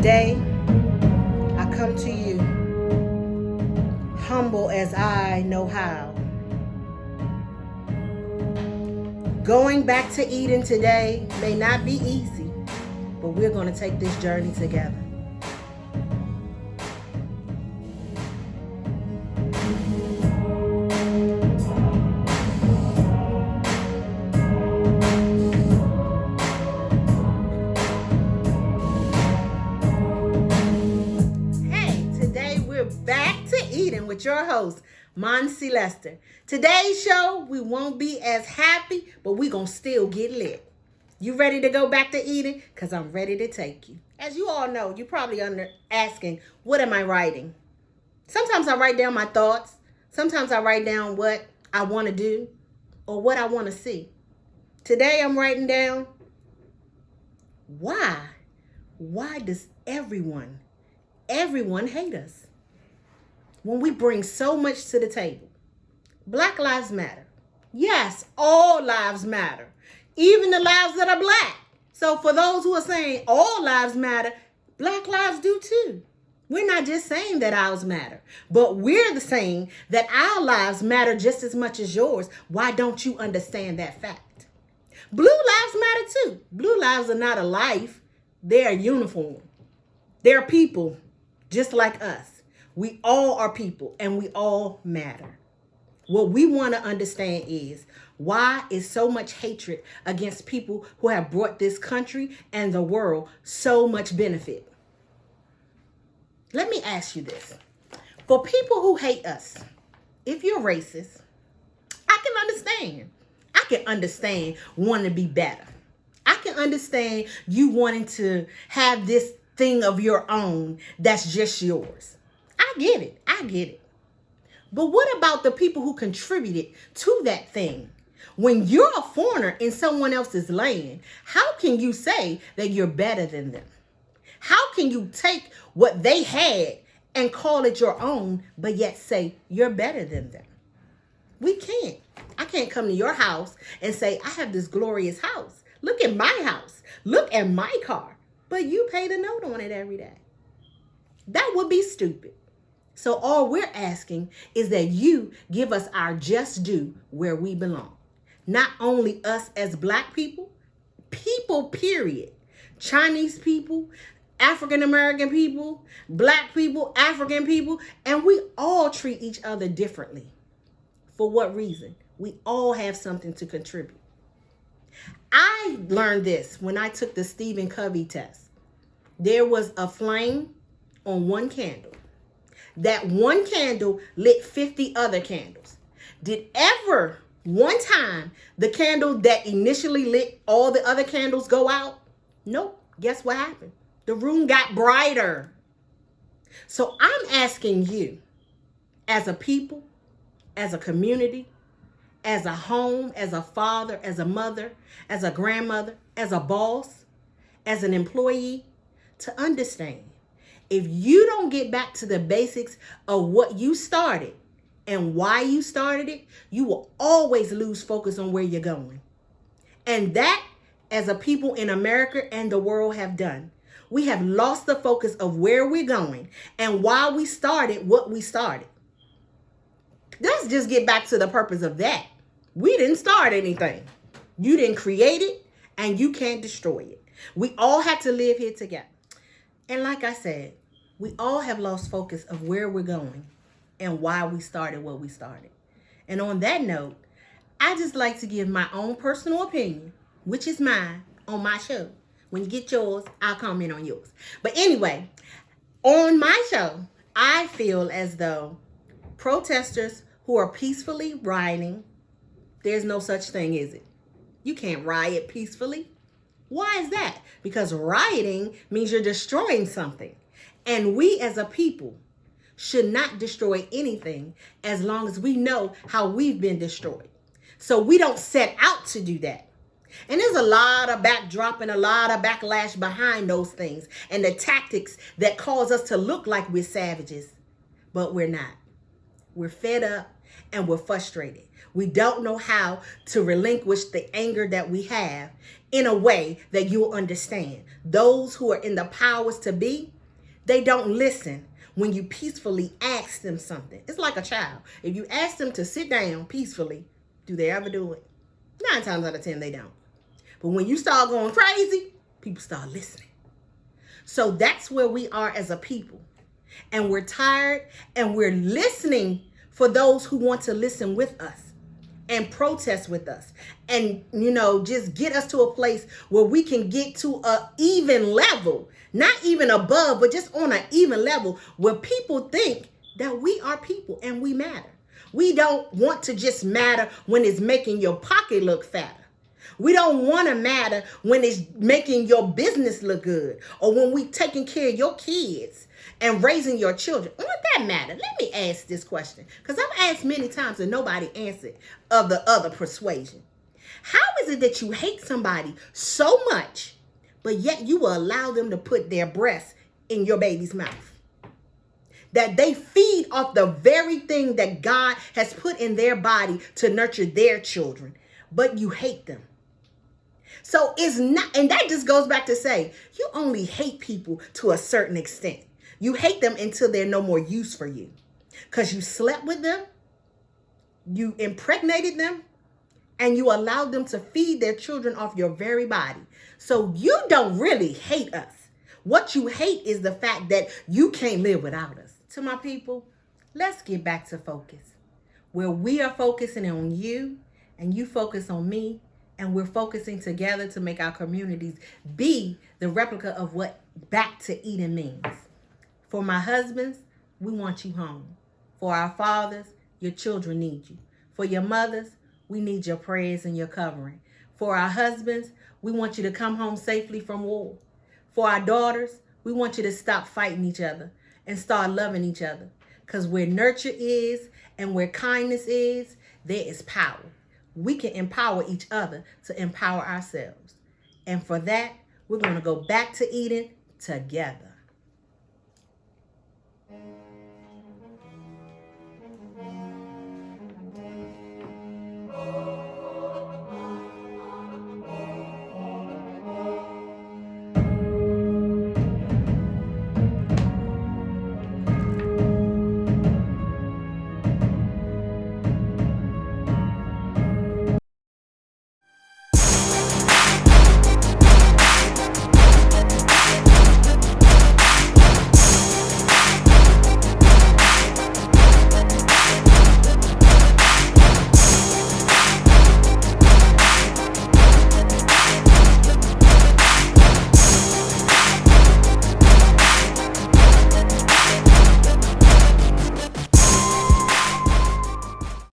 Today, I come to you humble as I know how. Going back to Eden today may not be easy, but we're going to take this journey together. Back to Eden with your host, Manice Lester. Today's show, we won't be as happy, but we gonna still get lit. You ready to go back to Eden? Because I'm ready to take you. As you all know, you're probably asking, what am I writing? Sometimes I write down my thoughts. Sometimes I write down what I want to do or what I want to see. Today I'm writing down, why? Why does everyone hate us? When we bring so much to the table. Black lives matter. Yes, all lives matter. Even the lives that are black. So for those who are saying all lives matter, black lives do too. We're not just saying that ours matter, but we're saying that our lives matter just as much as yours. Why don't you understand that fact? Blue lives matter too. Blue lives are not a life. They're a uniform. They're people just like us. We all are people and we all matter. What we want to understand is, why is so much hatred against people who have brought this country and the world so much benefit? Let me ask you this. For people who hate us, if you're racist, I can understand. I can understand wanting to be better. I can understand you wanting to have this thing of your own that's just yours. I get it. But what about the people who contributed to that thing? When you're a foreigner in someone else's land, how can you say that you're better than them? How can you take what they had and call it your own, but yet say you're better than them? We can't. I can't come to your house and say, I have this glorious house. Look at my house. Look at my car. But you pay the note on it every day. That would be stupid. So all we're asking is that you give us our just due where we belong. Not only us as black people, period. Chinese people, African American people, black people, African people, and we all treat each other differently. For what reason? We all have something to contribute. I learned this when I took the Stephen Covey test. There was a flame on one candle. That one candle lit 50 other candles. Did ever one time the candle that initially lit all the other candles go out? Nope. Guess what happened? The room got brighter. So I'm asking you, as a people, as a community, as a home, as a father, as a mother, as a grandmother, as a boss, as an employee, to understand. If you don't get back to the basics of what you started and why you started it, you will always lose focus on where you're going. And that, as a people in America and the world have done, we have lost the focus of where we're going and why we started what we started. Let's just get back to the purpose of that. We didn't start anything. You didn't create it and you can't destroy it. We all have to live here together. And like I said, we all have lost focus of where we're going and why we started what we started. And on that note, I just like to give my own personal opinion, which is mine, on my show. When you get yours, I'll comment on yours. But anyway, on my show, I feel as though protesters who are peacefully rioting, there's no such thing, is it? You can't riot peacefully. Why is that? Because rioting means you're destroying something. And we as a people should not destroy anything as long as we know how we've been destroyed. So we don't set out to do that. And there's a lot of backdrop and a lot of backlash behind those things and the tactics that cause us to look like we're savages, but we're not. We're fed up and we're frustrated. We don't know how to relinquish the anger that we have in a way that you'll understand. Those who are in the powers to be, they don't listen when you peacefully ask them something. It's like a child. If you ask them to sit down peacefully, do they ever do it? 9 times out of 10, they don't. But when you start going crazy, people start listening. So that's where we are as a people. And we're tired and we're listening for those who want to listen with us and protest with us. And, just get us to a place where we can get to an even level, not even above, but just on an even level where people think that we are people and we matter. We don't want to just matter when it's making your pocket look fatter. We don't want to matter when it's making your business look good or when we taking care of your kids and raising your children. What that matter? Let me ask this question, because I've asked many times and nobody answered of the other persuasion. How is it that you hate somebody so much, but yet you will allow them to put their breast in your baby's mouth? That they feed off the very thing that God has put in their body to nurture their children, but you hate them. So it's not, and that just goes back to say, you only hate people to a certain extent. You hate them until they're no more use for you. Because you slept with them, you impregnated them, and you allowed them to feed their children off your very body. So you don't really hate us. What you hate is the fact that you can't live without us. To my people, let's get back to focus. Where we are focusing on you and you focus on me, and we're focusing together to make our communities be the replica of what back to Eden means. For my husbands, we want you home. For our fathers, your children need you. For your mothers, we need your prayers and your covering. For our husbands, we want you to come home safely from war. For our daughters, we want you to stop fighting each other and start loving each other. Because where nurture is and where kindness is, there is power. We can empower each other to empower ourselves. And for that, we're going to go back to Eden together.